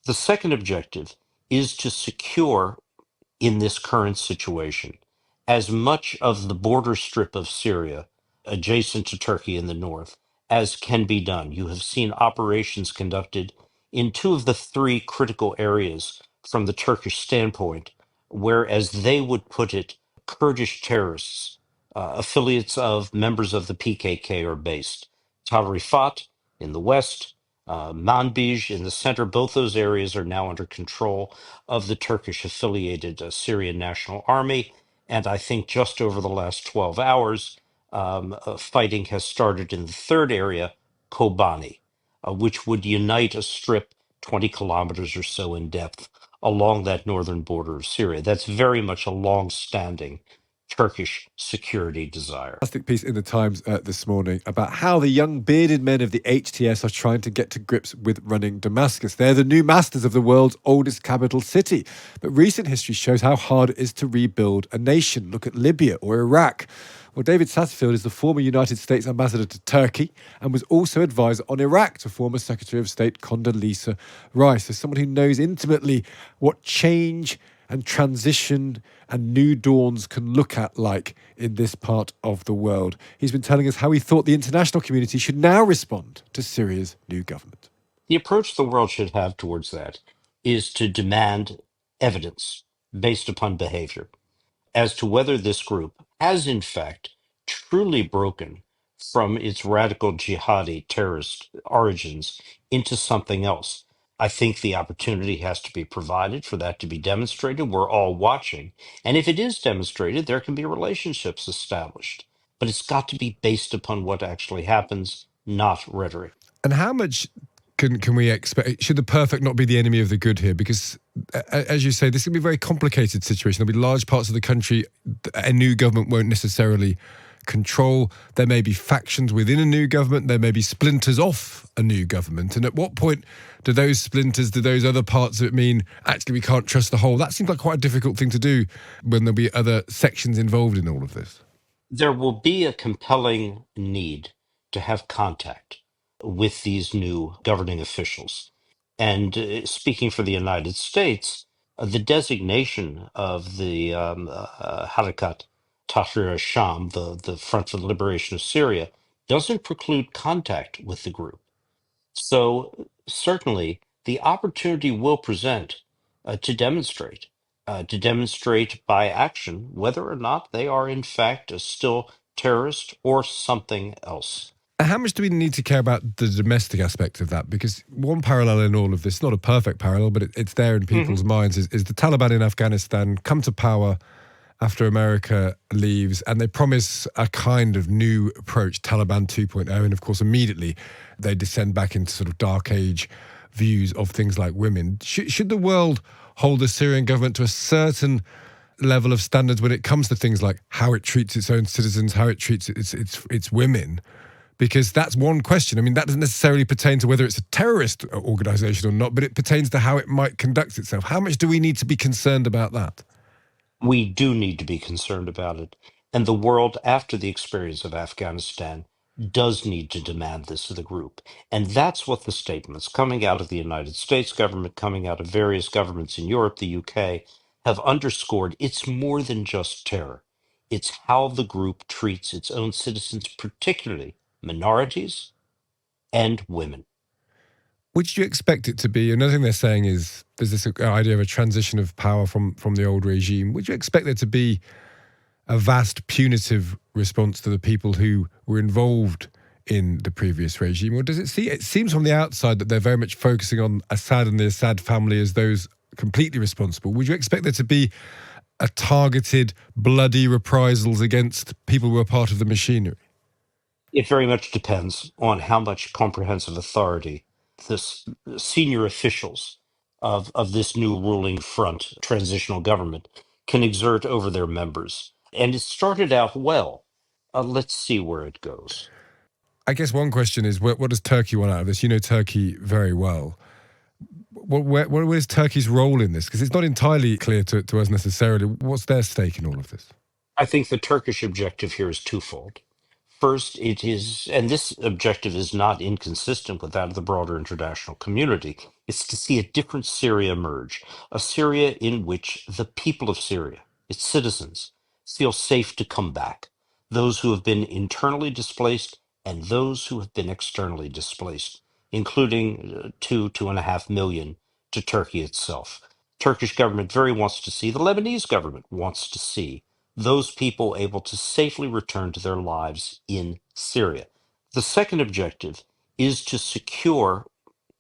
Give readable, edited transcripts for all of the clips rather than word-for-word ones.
The second objective is to secure, in this current situation, as much of the border strip of Syria adjacent to Turkey in the north as can be done. You have seen operations conducted in two of the three critical areas from the Turkish standpoint, where, as they would put it, Kurdish terrorists, affiliates of members of the PKK, are based. Tal Rifat in the west, Manbij in the center, both those areas are now under control of the Turkish affiliated Syrian National Army. And I think just over the last 12 hours, fighting has started in the third area, Kobani, which would unite a strip 20 kilometers or so in depth along that northern border of Syria. That's very much a long-standing Turkish security desire. Fantastic piece in the Times this morning about how the young bearded men of the HTS are trying to get to grips with running Damascus. They're the new masters of the world's oldest capital city. But recent history shows how hard it is to rebuild a nation. Look at Libya or Iraq. Well, David Satterfield is the former United States ambassador to Turkey and was also advisor on Iraq to former Secretary of State Condoleezza Rice. So someone who knows intimately what change and transition and new dawns can look at like in this part of the world. He's been telling us how he thought the international community should now respond to Syria's new government. The approach the world should have towards that is to demand evidence based upon behavior as to whether this group has, in fact, truly broken from its radical jihadi terrorist origins into something else. I think the opportunity has to be provided for that to be demonstrated. We're all watching. And if it is demonstrated, there can be relationships established. But it's got to be based upon what actually happens, not rhetoric. And how much can we expect? Should the perfect not be the enemy of the good here? Because, as you say, this can be a very complicated situation. There'll be large parts of the country a new government won't necessarily control. There may be factions within a new government. There may be splinters off a new government. And at what point do those splinters, do those other parts of it mean, actually, we can't trust the whole? That seems like quite a difficult thing to do when there'll be other sections involved in all of this. There will be a compelling need to have contact with these new governing officials. And speaking for the United States, the designation of the Harakat Tahrir al-Sham, the Front for the Liberation of Syria, doesn't preclude contact with the group. So certainly the opportunity will present to demonstrate by action whether or not they are in fact still terrorist or something else. How much do we need to care about the domestic aspect of that? Because one parallel in all of this, not a perfect parallel, but it's there in people's minds, is the Taliban in Afghanistan come to power after America leaves, and they promise a kind of new approach, Taliban 2.0, and of course immediately they descend back into sort of dark age views of things like women. Should the world hold the Syrian government to a certain level of standards when it comes to things like how it treats its own citizens, how it treats its women? Because that's one question. I mean, that doesn't necessarily pertain to whether it's a terrorist organization or not, but it pertains to how it might conduct itself. How much do we need to be concerned about that? We do need to be concerned about it. And the world, after the experience of Afghanistan, does need to demand this of the group. And that's what the statements coming out of the United States government, coming out of various governments in Europe, the UK, have underscored. It's more than just terror. It's how the group treats its own citizens, particularly minorities and women. Would you expect it to be? Another thing they're saying is there's this idea of a transition of power from the old regime. Would you expect there to be a vast punitive response to the people who were involved in the previous regime? Or does it seems from the outside that they're very much focusing on Assad and the Assad family as those completely responsible. Would you expect there to be a targeted, bloody reprisals against people who are part of the machinery? It very much depends on how much comprehensive authority the senior officials of this new ruling front, transitional government, can exert over their members. And it started out well. Let's see where it goes. I guess one question is, what does Turkey want out of this? You know Turkey very well. What is Turkey's role in this? Because it's not entirely clear to us necessarily. What's their stake in all of this? I think the Turkish objective here is twofold. First, it is, and this objective is not inconsistent with that of the broader international community, it's to see a different Syria emerge, a Syria in which the people of Syria, its citizens, feel safe to come back, those who have been internally displaced and those who have been externally displaced, including 2.5 million to Turkey itself. Turkish government very wants to see, the Lebanese government wants to see those people able to safely return to their lives in Syria. The second objective is to secure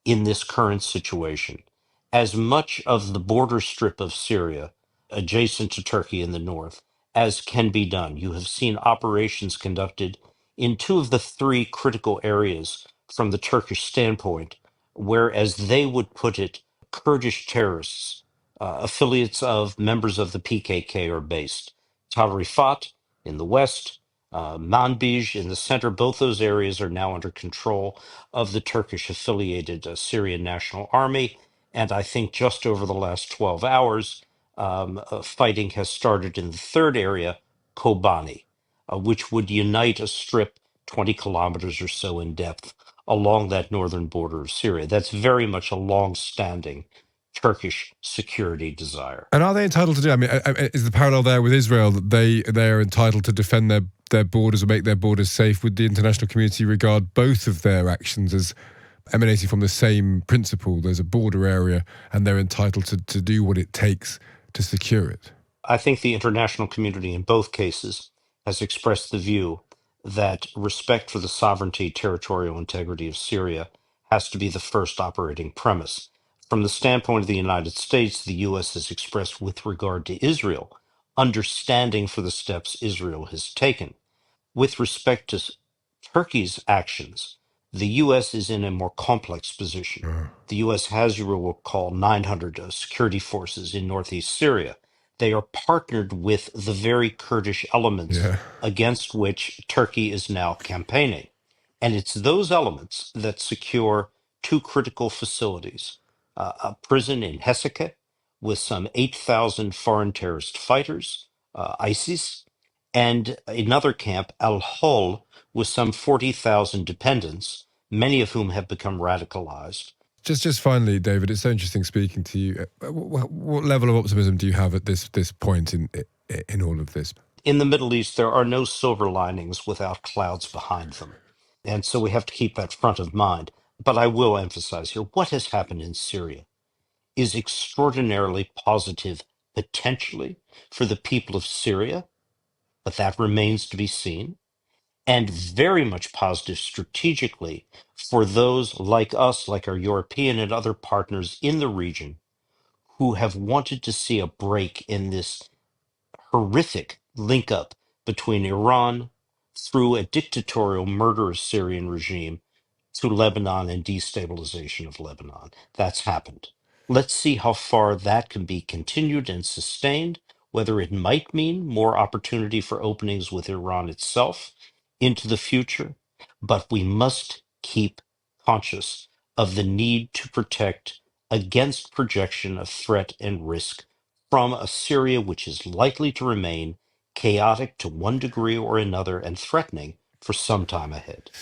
in this current situation as much of the border strip of Syria adjacent to Turkey in the north as can be done. You have seen operations conducted in two of the three critical areas from the Turkish standpoint, where, as they would put it, Kurdish terrorists, affiliates of members of the PKK, are based. Tal Rifat in the west, Manbij in the center, both those areas are now under control of the Turkish affiliated Syrian National Army. And I think just over the last 12 hours, fighting has started in the third area, Kobani, which would unite a strip 20 kilometers or so in depth along that northern border of Syria. That's very much a long-standing Turkish security desire. And are they entitled to do? I mean, is the parallel there with Israel that they are entitled to defend their borders or make their borders safe? Would the international community regard both of their actions as emanating from the same principle? There's a border area, and they're entitled to do what it takes to secure it. I think the international community in both cases has expressed the view that respect for the sovereignty, territorial integrity of Syria has to be the first operating premise. From the standpoint of the United States, the U.S. has expressed, with regard to Israel, understanding for the steps Israel has taken. With respect to Turkey's actions, the U.S. is in a more complex position. The U.S. has, you will recall, 900 security forces in northeast Syria. They are partnered with the very Kurdish elements Yeah. against which Turkey is now campaigning. And it's those elements that secure two critical facilities, a prison in Heseke with some 8,000 foreign terrorist fighters, ISIS, and another camp, Al Hol, with some 40,000 dependents, many of whom have become radicalized. Just finally, David, it's so interesting speaking to you. What level of optimism do you have at this point in all of this? In the Middle East, there are no silver linings without clouds behind them. And so we have to keep that front of mind. But I will emphasize here, what has happened in Syria is extraordinarily positive, potentially, for the people of Syria, but that remains to be seen, and very much positive strategically for those like us, like our European and other partners in the region, who have wanted to see a break in this horrific link up between Iran through a dictatorial, murderous Syrian regime to Lebanon and destabilization of Lebanon. That's happened. Let's see how far that can be continued and sustained, whether it might mean more opportunity for openings with Iran itself into the future. But we must keep conscious of the need to protect against projection of threat and risk from a Syria which is likely to remain chaotic to one degree or another and threatening for some time ahead.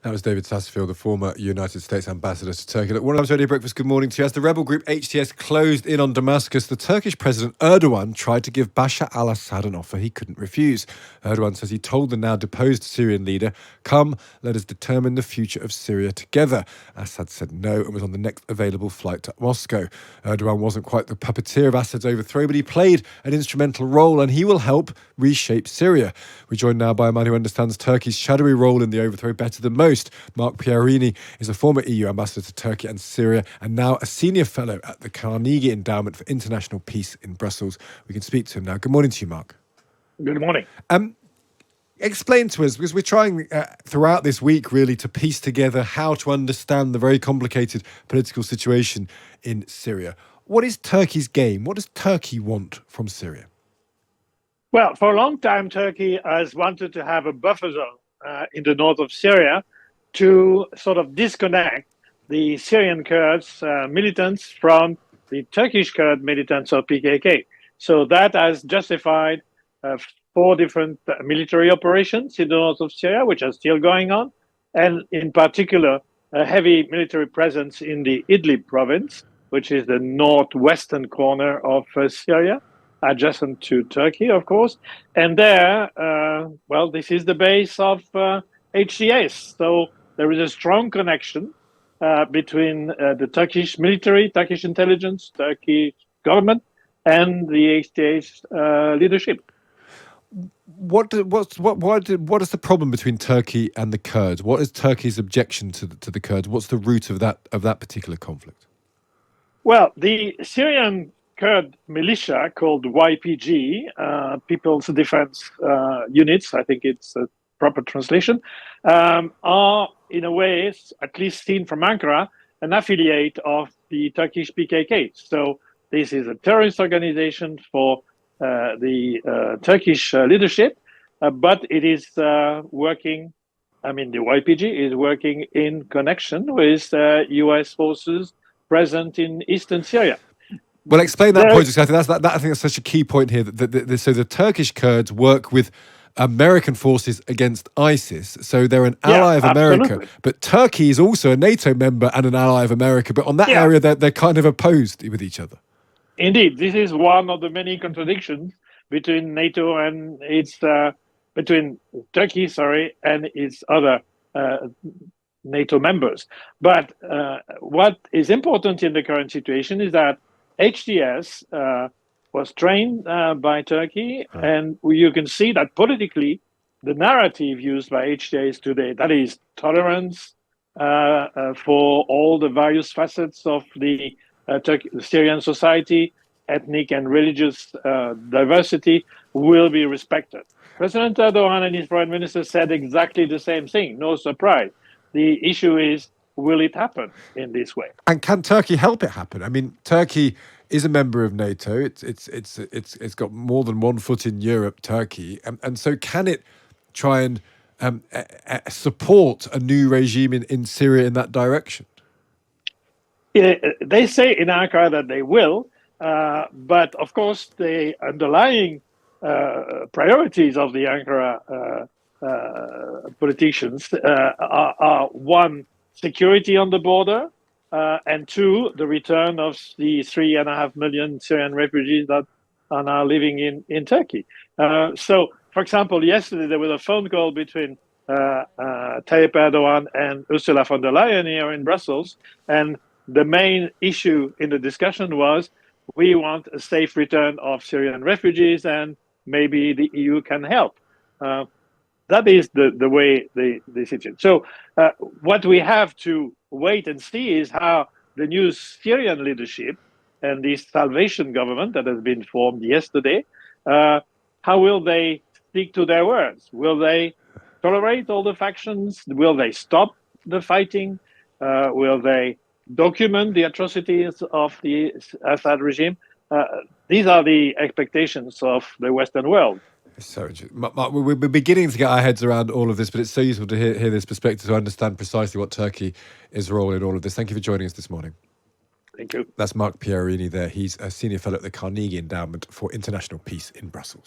That was David Satterfield, the former United States ambassador to Turkey. Look, One Times Radio Breakfast, good morning to you. As the rebel group HTS closed in on Damascus, the Turkish President Erdogan tried to give Bashar al-Assad an offer he couldn't refuse. Erdogan says he told the now deposed Syrian leader, "Come, let us determine the future of Syria together." Assad said no and was on the next available flight to Moscow. Erdogan wasn't quite the puppeteer of Assad's overthrow, but he played an instrumental role, and he will help reshape Syria. We're joined now by a man who understands Turkey's shadowy role in the overthrow better than most. Mark Pierini is a former EU ambassador to Turkey and Syria and now a senior fellow at the Carnegie Endowment for International Peace in Brussels. We can speak to him now. Good morning to you, Mark. Good morning. Explain to us, because we're trying throughout this week really to piece together how to understand the very complicated political situation in Syria. What is Turkey's game? What does Turkey want from Syria? Well, for a long time, Turkey has wanted to have a buffer zone in the north of Syria to sort of disconnect the Syrian Kurds militants from the Turkish Kurd militants of PKK. So that has justified 4 different military operations in the north of Syria, which are still going on, and in particular, a heavy military presence in the Idlib province, which is the northwestern corner of Syria, adjacent to Turkey, of course. And there, this is the base of HTS. So there is a strong connection between the Turkish military, Turkish intelligence, Turkish government, and the HTS leadership. What is the problem between Turkey and the Kurds? What is Turkey's objection to the Kurds? What's the root of that particular conflict? Well, the Syrian Kurd militia called YPG, People's Defense Units, I think it's a proper translation, are in a way, at least seen from Ankara, an affiliate of the Turkish PKK. So this is a terrorist organization for the Turkish leadership, but it is working. I mean, the YPG is working in connection with US forces present in eastern Syria. Well, explain that point, because I think that's such a key point here. So the Turkish Kurds work with American forces against ISIS, so they're an ally of America. Absolutely. But Turkey is also a NATO member and an ally of America. But on that area, they're kind of opposed with each other. Indeed, this is one of the many contradictions between NATO and between Turkey, and its other NATO members. But what is important in the current situation is that HTS was trained by Turkey, and you can see that politically, the narrative used by HTS today, that is tolerance for all the various facets of the Syrian society, ethnic and religious diversity, will be respected. President Erdogan and his prime minister said exactly the same thing. No surprise. The issue is, will it happen in this way? And can Turkey help it happen? I mean, Turkey is a member of NATO. It's got more than one foot in Europe, Turkey, and so can it try and support a new regime in Syria in that direction? They say in Ankara that they will, but of course the underlying priorities of the Ankara politicians are one, security on the border, and two, the return of the 3.5 million Syrian refugees that are now living in Turkey. So, for example, yesterday there was a phone call between Tayyip Erdogan and Ursula von der Leyen here in Brussels, and the main issue in the discussion was, we want a safe return of Syrian refugees, and maybe the EU can help. That is the way they see it. So what we have to wait and see is how the new Syrian leadership and this salvation government that has been formed yesterday, how will they stick to their words? Will they tolerate all the factions? Will they stop the fighting? Will they document the atrocities of the Assad regime? These are the expectations of the Western world. So, Mark, we're beginning to get our heads around all of this, but it's so useful to hear this perspective to understand precisely what Turkey is role in all of this. Thank you for joining us this morning. Thank you. That's Mark Pierini there. He's a senior fellow at the Carnegie Endowment for International Peace in Brussels.